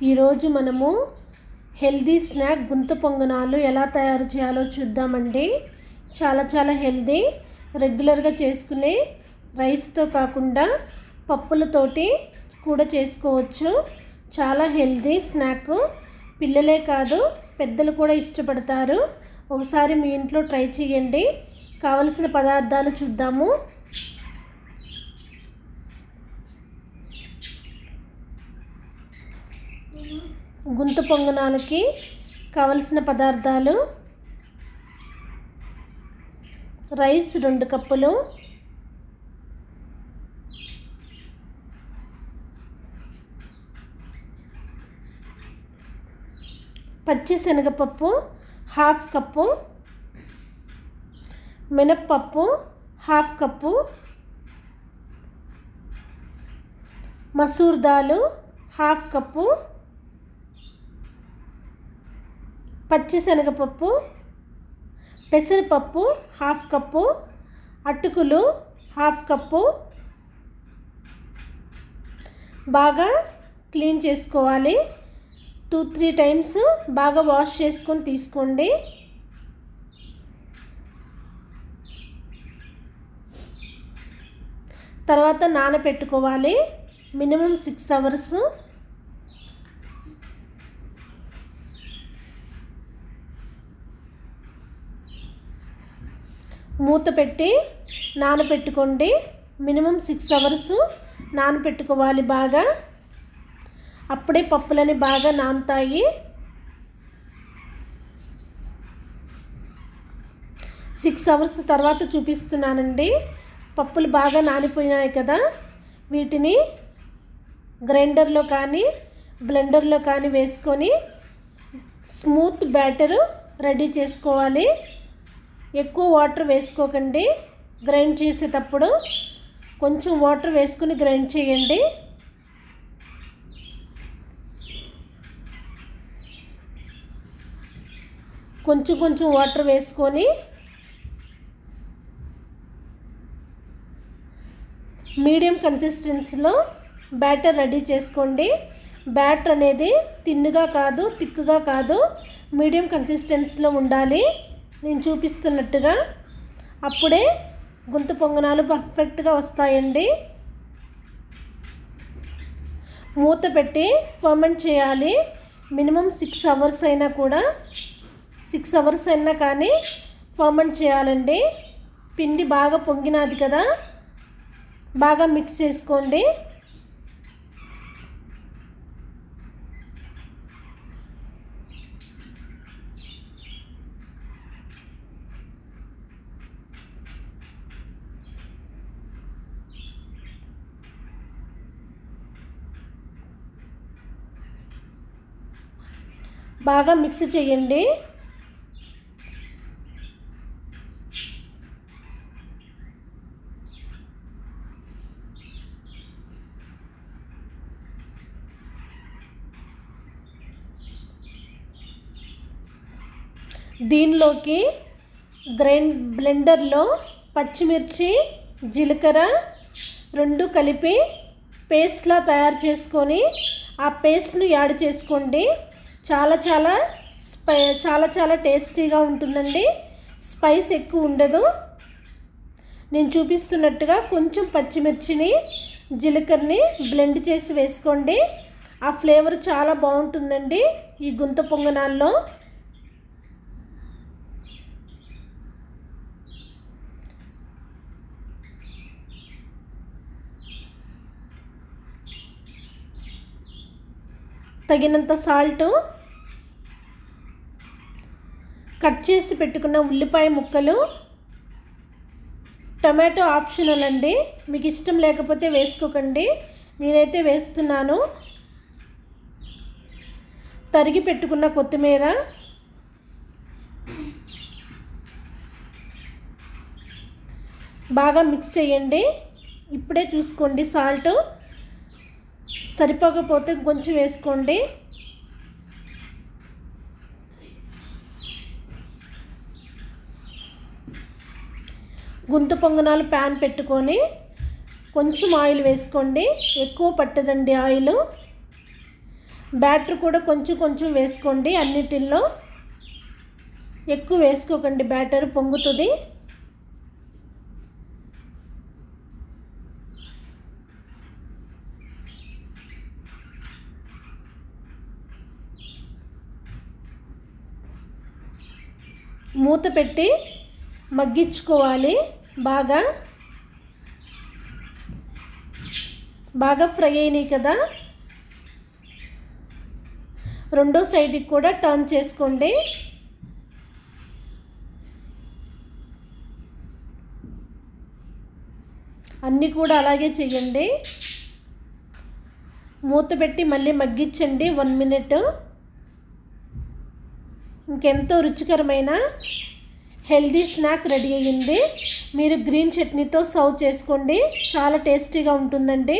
ఈరోజు మనము healthy snack గుంత పొంగనాలు ఎలా తయారు చేయాలో చూద్దామండి. చాలా హెల్దీ, రెగ్యులర్గా చేసుకునే రైస్తో కాకుండా పప్పులతోటి కూడా చేసుకోవచ్చు. చాలా హెల్దీ స్నాక్, పిల్లలే కాదు పెద్దలు కూడా ఇష్టపడతారు. ఒకసారి మీ ఇంట్లో ట్రై చేయండి. కావలసిన పదార్థాలు చూద్దాము. గుంత పొంగనాలకి కావలసిన పదార్థాలు: రైస్ 2 కప్పులు, పచ్చి శనగపప్పు 1/2 కప్పు, మినప్పప్పు 1/2 కప్పు, మసూర్ దాల్ 1/2 కప్పు, పచ్చి శనగపప్పు, పెసరపప్పు 1/2 కప్పు, అటుకులు 1/2 కప్పు. బాగా క్లీన్ చేసుకోవాలి. 2-3 టైమ్స్ బాగా వాష్ చేసుకొని తీసుకోండి. తర్వాత నానబెట్టుకోవాలి మినిమం 6 అవర్స్. మూత పెట్టి నానబెట్టుకోండి. మినిమం 6 అవర్స్ నానబెట్టుకోవాలి బాగా. అప్పుడే పప్పులని బాగా నానుతాయి. 6 అవర్స్ తర్వాత చూపిస్తున్నానండి. పప్పులు బాగా నానిపోయినాయి కదా, వీటిని గ్రైండర్లో కానీ బ్లెండర్లో కానీ వేసుకొని స్మూత్ బ్యాటర్ రెడీ చేసుకోవాలి. ఎక్కువ వాటర్ వేసుకోకండి. గ్రైండ్ చేసేటప్పుడు కొంచెం వాటర్ వేసుకుని గ్రైండ్ చేయండి. కొంచెం వాటర్ వేసుకొని మీడియం కన్సిస్టెన్సీలో బ్యాటర్ రెడీ చేసుకోండి. బ్యాటర్ అనేది తిన్నుగా కాదు, తిక్కుగా కాదు, మీడియం కన్సిస్టెన్సీలో ఉండాలి నేను చూపిస్తున్నట్టుగా. అప్పుడే గుంత పొంగనాలు పర్ఫెక్ట్గా వస్తాయండి. మూత పెట్టి ఫర్మెంట్ చేయాలి. మినిమం 6 అవర్స్ అయినా కూడా 6 అవర్స్ అయినా కానీ ఫర్మెంట్ చేయాలండి. పిండి బాగా పొంగినది కదా, బాగా మిక్స్ చేసుకోండి. బాగా మిక్స్ చేయండి. దీనిలోకి బ్లెండర్లో పచ్చిమిర్చి, జీలకర్ర 2 కలిపి పేస్ట్లా తయారు చేసుకొని ఆ పేస్ట్ను యాడ్ చేసుకోండి. చాలా టేస్టీగా ఉంటుందండి. స్పైస్ ఎక్కువ ఉండదు. నేను చూపిస్తున్నట్టుగా కొంచెం పచ్చిమిర్చిని, జీలకర్రని బ్లెండ్ చేసి వేసుకోండి. ఆ ఫ్లేవర్ చాలా బాగుంటుందండి ఈ గుంత పొంగనాల్లో. తగినంత సాల్ట్, కట్ చేసి పెట్టుకున్న ఉల్లిపాయ ముక్కలు, టమాటో ఆప్షనల్ అండి, మీకు ఇష్టం లేకపోతే వేసుకోకండి, నేనైతే వేస్తున్నాను. తరిగి పెట్టుకున్న కొత్తిమీర, బాగా మిక్స్ చేయండి. ఇప్పుడే చూసుకోండి, సాల్ట్ సరిపోకపోతే కొంచెం వేసుకోండి. గుంత పొంగనాలు ప్యాన్ పెట్టుకొని కొంచెం ఆయిల్ వేసుకోండి, ఎక్కువ పట్టదండి ఆయిల్. బ్యాటర్ కూడా కొంచెం కొంచెం వేసుకోండి, అన్నిటిల్లో ఎక్కువ వేసుకోకండి, బ్యాటర్ పొంగుతుంది. మూత పెట్టి మగ్గించుకోవాలి. బాగా ఫ్రై అయినాయి కదా, రెండో సైడ్కి కూడా టర్న్ చేసుకోండి. అన్నీ కూడా అలాగే చేయండి. మూత పెట్టి మళ్ళీ మగ్గించండి 1 మినిట్. ఇంకెంతో రుచికరమైన హెల్దీ స్నాక్ రెడీ అయ్యింది. మీరు గ్రీన్ చట్నీతో సర్వ్ చేసుకోండి, చాలా టేస్టీగా ఉంటుందండి.